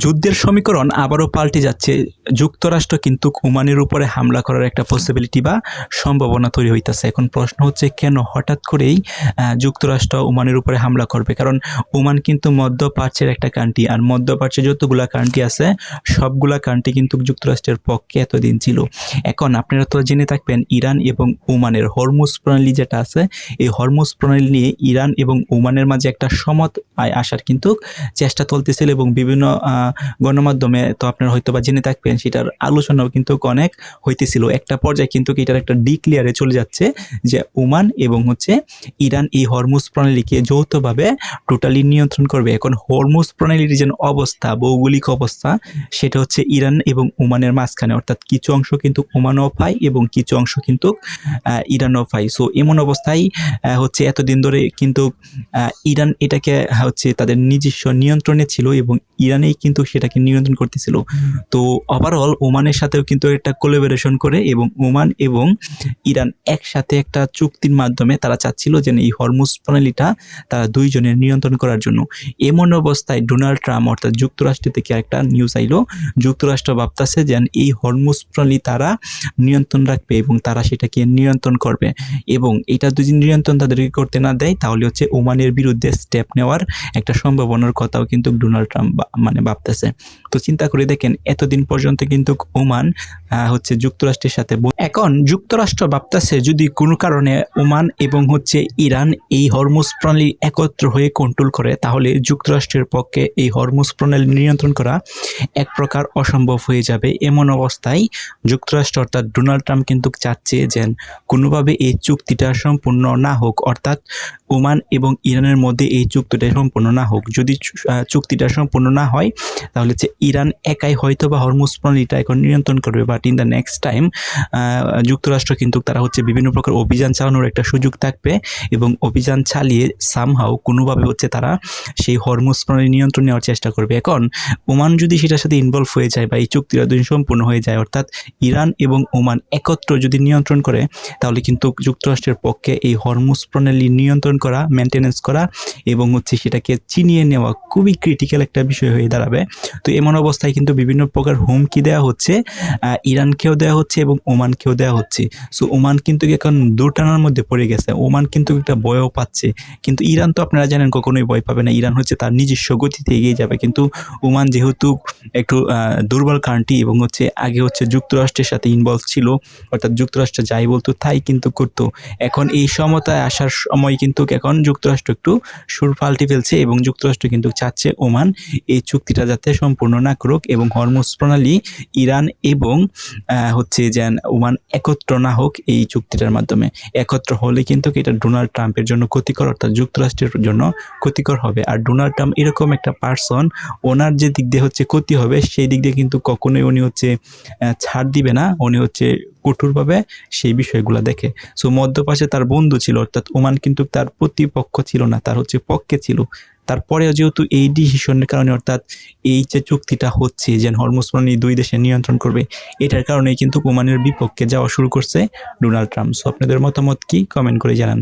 যুদ্ধের সমীকরণ আবারও পাল্টে যাচ্ছে। যুক্তরাষ্ট্র কিন্তু ওমানের উপরে হামলা করার একটা পসিবিলিটি বা সম্ভাবনা তৈরি হইতেছে। এখন প্রশ্ন হচ্ছে কেন হঠাৎ করেই যুক্তরাষ্ট্র ওমানের উপরে হামলা করবে? কারণ ওমান কিন্তু মধ্যপ্রাচ্যের একটা কান্ট্রি, আর মধ্যপ্রাচ্যে যতগুলা কান্ট্রি আছে সবগুলা কান্ট্রি কিন্তু যুক্তরাষ্ট্রের পক্ষে এতদিন ছিল। এখন আপনারা তো জেনে থাকবেন ইরান এবং ওমানের হরমুজ প্রণালী যেটা আছে, এই হরমুজ প্রণালী নিয়ে ইরান এবং ওমানের মাঝে একটা সমত আসার কিন্তু চেষ্টা চলতেছিল এবং বিভিন্ন গণমাধ্যমে তো আপনারা হয়তো বা জেনে থাকবেন, সেটার আলোচনাও কিন্তু অনেক হইতেছিল। একটা পর্যায়ে কিন্তু এটার একটা ডিক্লিয়ারে চলে যাচ্ছে যে ওমান এবং ইরান এই হরমুজ প্রণালীকে যৌথভাবে টোটালি নিয়ন্ত্রণ করবে। এখন হরমুজ প্রণালীর যে অবস্থা, ভৌগোলিক অবস্থা, সেটা হচ্ছে ইরান এবং ওমানের মাঝখানে, অর্থাৎ কিছু অংশ কিন্তু ওমানও পায় এবং কিছু অংশ কিন্তু ইরানও পায়। সো এমন অবস্থায় এতদিন ধরে কিন্তু ইরান এটাকে তাদের নিজস্ব নিয়ন্ত্রণে ছিল এবং ইরানেই কিন্তু সেটাকে নিয়ন্ত্রণ করতেছিল। তো ওভারঅল ওমানের সাথেও কিন্তু একটা কোলাবোরেশন করে এবং ওমান এবং ইরান একসাথে একটা চুক্তির মাধ্যমে তারা চাচ্ছিল যে এই হরমুজ প্রণালীটা তারা দুইজনের নিয়ন্ত্রণ করার জন্য। এমন অবস্থায় ডোনাল্ড ট্রাম্প অর্থাৎ যুক্তরাষ্ট্র থেকে একটা নিউজ আইলো, যুক্তরাষ্ট্র ভাবতেছে যে এই হরমুজ প্রণালী তারা নিয়ন্ত্রণ রাখবে এবং তারা সেটাকে নিয়ন্ত্রণ করবে, এবং এটা যদি নিয়ন্ত্রণ তাদেরকে করতে না দেয় তাহলে ওমানের বিরুদ্ধে স্টেপ নেওয়ার একটা সম্ভাবনার কথাও কিন্তু ডোনাল্ড ট্রাম্প ভাবতেছে। তো চিন্তা করে দেখেন, এতদিন পর্যন্ত কিন্তু ওমান যুক্তরাষ্ট্রের সাথে। এখন যুক্তরাষ্ট্র ভাবতেছে যদি কোনো কারণে ওমান এবং ইরান এই হরমুজ প্রণালী একত্র হয়ে কন্ট্রোল করে, তাহলে যুক্তরাষ্ট্রের পক্ষে এই হরমুজ প্রণালী নিয়ন্ত্রণ করা এক প্রকার অসম্ভব হয়ে যাবে। এমন অবস্থায় যুক্তরাষ্ট্র অর্থাৎ ডোনাল্ড ট্রাম্প কিন্তু চাচ্ছে যে কোনোভাবে এই চুক্তিটা সম্পূর্ণ না হোক, অর্থাৎ ওমান এবং ইরানের মধ্যে এই চুক্তিটা সম্পূর্ণ না হোক। যদি চুক্তিটা সম্পূর্ণ না হয় তাহলে ইরান একাই হয়তো বা হরমুজ প্রণালীটা এখন নিয়ন্ত্রণ করবে, but in the next time যুক্তরাষ্ট্র কিন্তু তারা বিভিন্ন প্রকার অভিযান চালানোর একটা সুযোগ থাকবে এবং অভিযান চালিয়ে সামহাও কোনোভাবে তারা সেই হরমুজ প্রণালী নিয়ন্ত্রণ নেওয়ার চেষ্টা করবে। এখন ওমান যদি সেটার সাথে ইনভলভ হয়ে যায় বা এই চুক্তিটা যদি সম্পূর্ণ হয়ে যায়, অর্থাৎ ইরান এবং ওমান একত্র যদি নিয়ন্ত্রণ করে, তাহলে কিন্তু যুক্তরাষ্ট্রের পক্ষে এই হরমুজ প্রণালী নিয়ন্ত্রণ করা, মেনটেনেন্স করা এবং সেটাকে চিনিয়ে নেওয়া খুবই ক্রিটিক্যাল একটা বিষয় হয়ে দাঁড়াবে। তো এমন অবস্থায় কিন্তু বিভিন্ন প্রকার হুমকি দেওয়া হচ্ছে, ইরানকেও দেওয়া হচ্ছে এবং ওমানকেও দেওয়া হচ্ছে। সো ওমান কিন্তু এখন দুটানার মধ্যে পড়ে গেছে। ওমান কিন্তু একটা ভয়ও পাচ্ছে, কিন্তু ইরান তো আপনারা জানেন কখনোই ভয় পাবে না। ইরান তার নিজস্ব গতিতে এগিয়ে যাবে, কিন্তু ওমান যেহেতু একটু দুর্বল কান্ট্রি এবং আগে যুক্তরাষ্ট্রের সাথে ইনভলভ ছিল, অর্থাৎ যুক্তরাষ্ট্র যাই বলতো তাই কিন্তু করতো। এখন এই সমতায় আসার সময় কিন্তু এখন যুক্তরাষ্ট্র একটু সুর পাল্টে ফেলছে এবং যুক্তরাষ্ট্র কিন্তু চাচ্ছে ওমান এই চুক্তিটা যাতে সম্পূর্ণ না করুক এবং হরমুজ প্রণালী ইরান এবং যেন ওমান একত্র না হোক এই চুক্তিটার মাধ্যমে। একত্র হলে কিন্তু এটা ডোনাল্ড ট্রাম্পের জন্য ক্ষতিকর, অর্থাৎ যুক্তরাষ্ট্রের জন্য ক্ষতিকর হবে। আর ডোনাল্ড ট্রাম্প এরকম একটা পার্সন, ওনার যে দিক দিয়ে ক্ষতি হবে সেই দিক দিয়ে কিন্তু কখনোই উনি ছাড় দিবে না। উনি কঠোরভাবে সেই বিষয়গুলো দেখে। সো মধ্যপ্রাচ্যে তার বন্ধু ছিল, অর্থাৎ ওমান কিন্তু তার প্রতিপক্ষ ছিল না, তার পক্ষে ছিল। তারপরেও যেহেতু এই ডিসিশনের কারণে, অর্থাৎ এই যে চুক্তিটা হচ্ছে যে হরমুজ প্রণালী দুই দেশে নিয়ন্ত্রণ করবে, এটার কারণেই কিন্তু ওমানের বিপক্ষে যাওয়া শুরু করছে ডোনাল্ড ট্রাম্প। সো আপনাদের মতামত কি, কমেন্ট করে জানান।